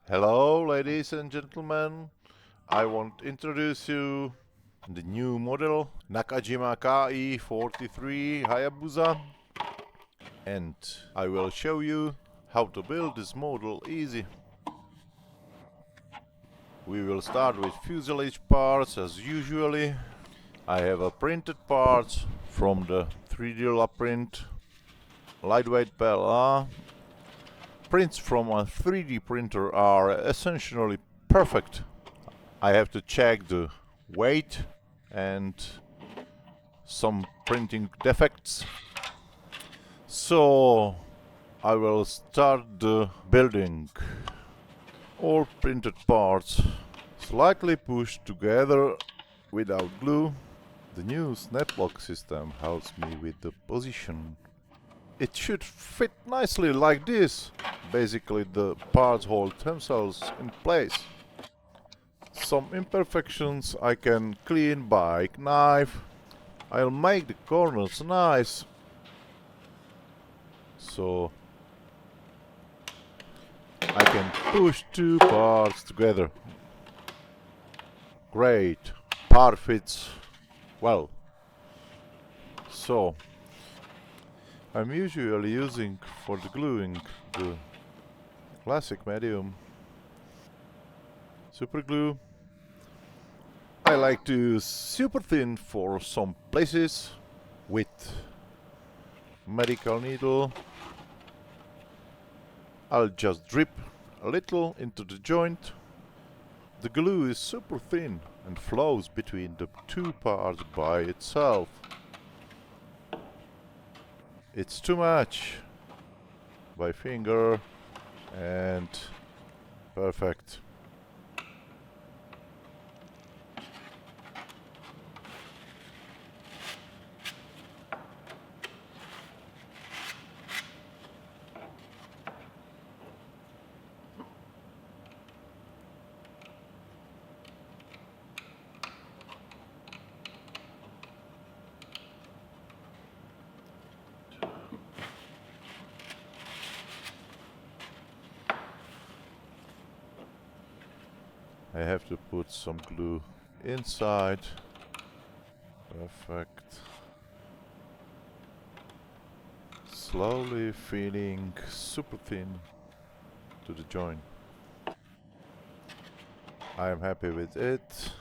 Hello, ladies and gentlemen. I want to introduce you the new model Nakajima Ki-43 Hayabusa, and I will show you how to build this model easy. We will start with fuselage parts as usually. I have a printed parts from the 3D lab print, lightweight PLA. Prints from a 3D printer are essentially perfect. I have to check the weight and some printing defects. So I will start the building. All printed parts slightly pushed together without glue. The new snap lock system helps me with the position. It should fit nicely like this. Basically the parts hold themselves in place. Some imperfections I can clean by knife. I'll make the corners nice. So I can push two parts together. Great. Part fits well. So I'm usually using for the gluing the classic medium super glue. I like to use super thin for some places with medical needle. I'll just drip a little into the joint. The glue is super thin and flows between the two parts by itself. It's too much by finger and perfect. I have to put some glue inside. Perfect. Slowly feeding super thin to the joint. I am happy with it.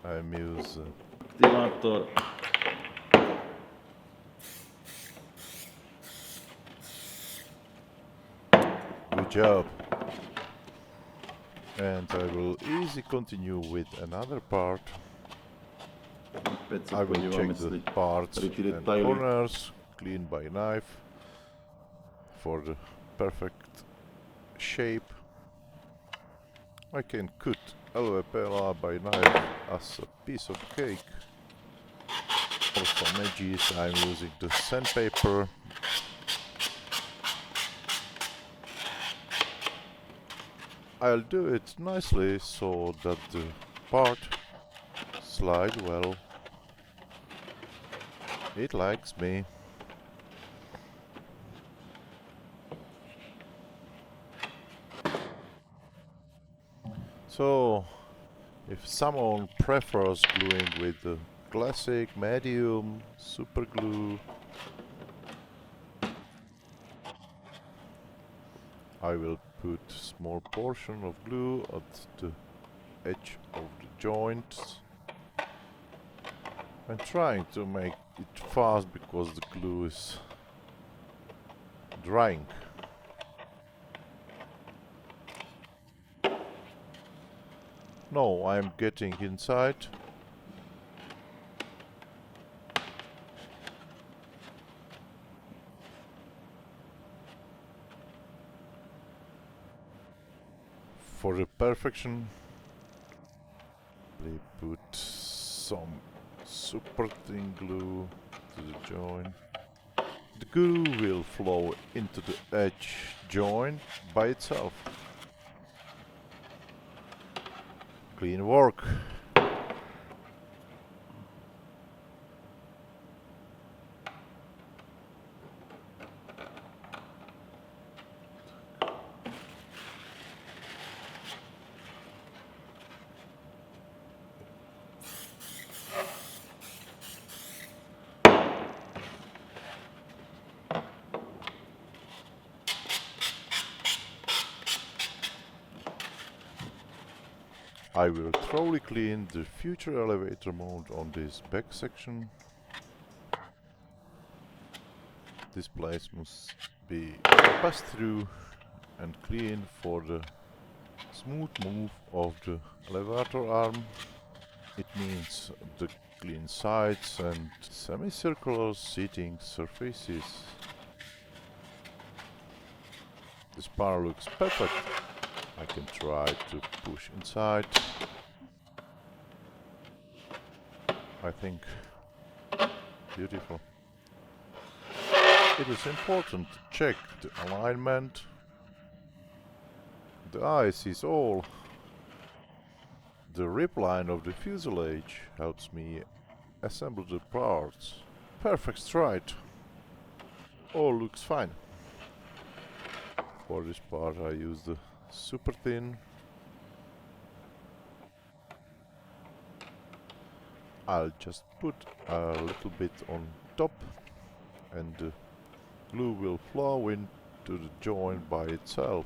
I'm using Activator. good job. And I will easy continue with another part. Petsa I will check podívame, the jestli parts tady ty and detaily. corners, clean by knife for the perfect shape. I can cut LVPLA by knife as a piece of cake. For some edges I'm using the sandpaper. I'll do it nicely so that the part slide well. It likes me. So, if someone prefers gluing with the classic medium super glue, I will put small portion of glue at the edge of the joints. I'm trying to make it fast because the glue is drying. No, I'm getting inside. For the perfection, we put some super thin glue to the joint. The glue will flow into the edge joint by itself. Clean work. I will thoroughly clean the future elevator mount on this back section. This place must be passed through and cleaned for the smooth move of the elevator arm. It means the clean sides and semicircular seating surfaces. This part looks perfect. I can try to push inside. I think beautiful. It is important to check the alignment. The eye sees all. The rib line of the fuselage helps me assemble the parts. Perfect straight. All looks fine. For this part I use the super thin. I'll just put a little bit on top and the glue will flow into the joint by itself.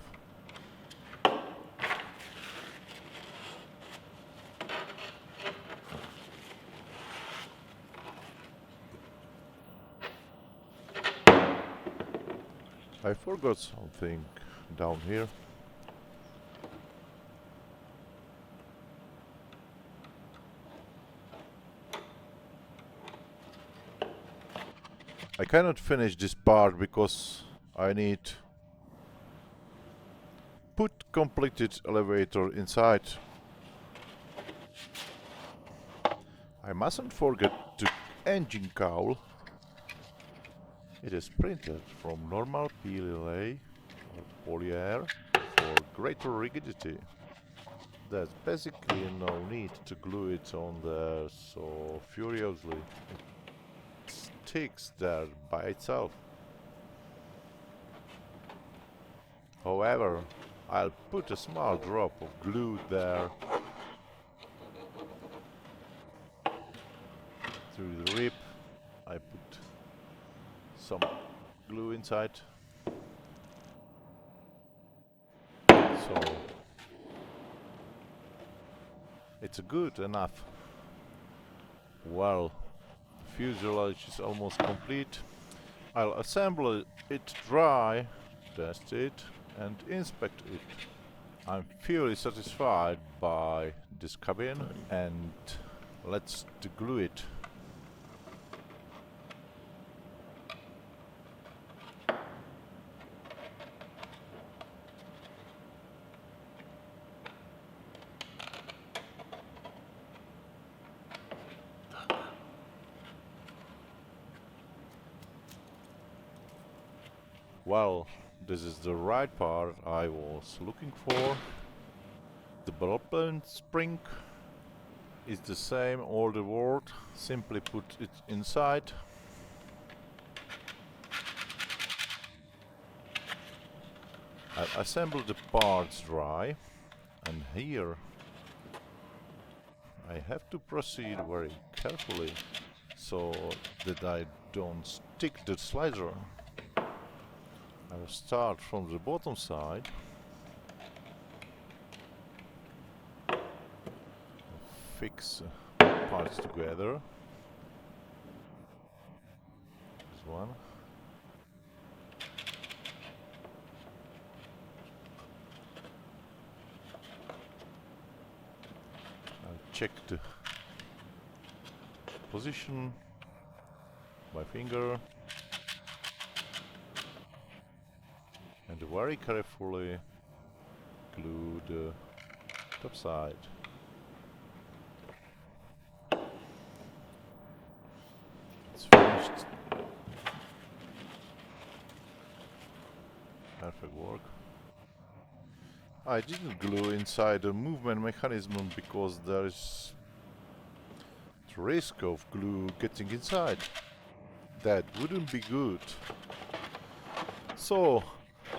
I forgot something down here. I cannot finish this part because I need put completed elevator inside. I mustn't forget the engine cowl. It is printed from normal PLA or polyester for greater rigidity. There's basically no need to glue it on there so furiously. It sticks there by itself. However, I'll put a small drop of glue there through the rib. I put some glue inside. So it's good enough. Well, the fuselage is almost complete. I'll assemble it dry, test it and inspect it. I'm fairly satisfied by this cabin and let's deglue it. Well, this is the right part I was looking for. The ball-bend spring is the same all the world. Simply put it inside. I assemble the parts dry, and here I have to proceed very carefully so that I don't stick the slider. I'll start from the bottom side. Fix parts together. This one. I'll check the position by finger. And very carefully glue the top side. It's finished. Perfect work. I didn't glue inside the movement mechanism because there is the risk of glue getting inside. That wouldn't be good. So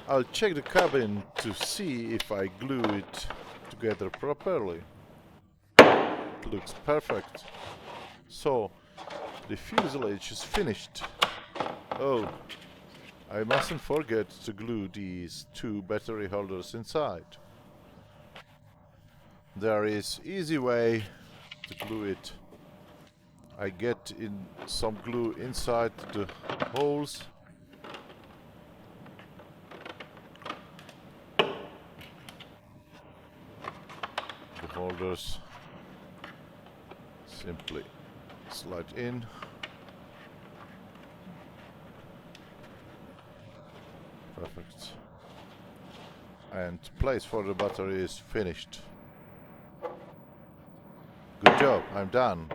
I'll check the cabin to see if I glue it together properly. It looks perfect. So the fuselage is finished. Oh, I mustn't forget to glue these two battery holders inside. There is easy way to glue it. I get in some glue inside the holes. The holders simply slide in. Perfect. And place for the battery is finished. Good job, I'm done.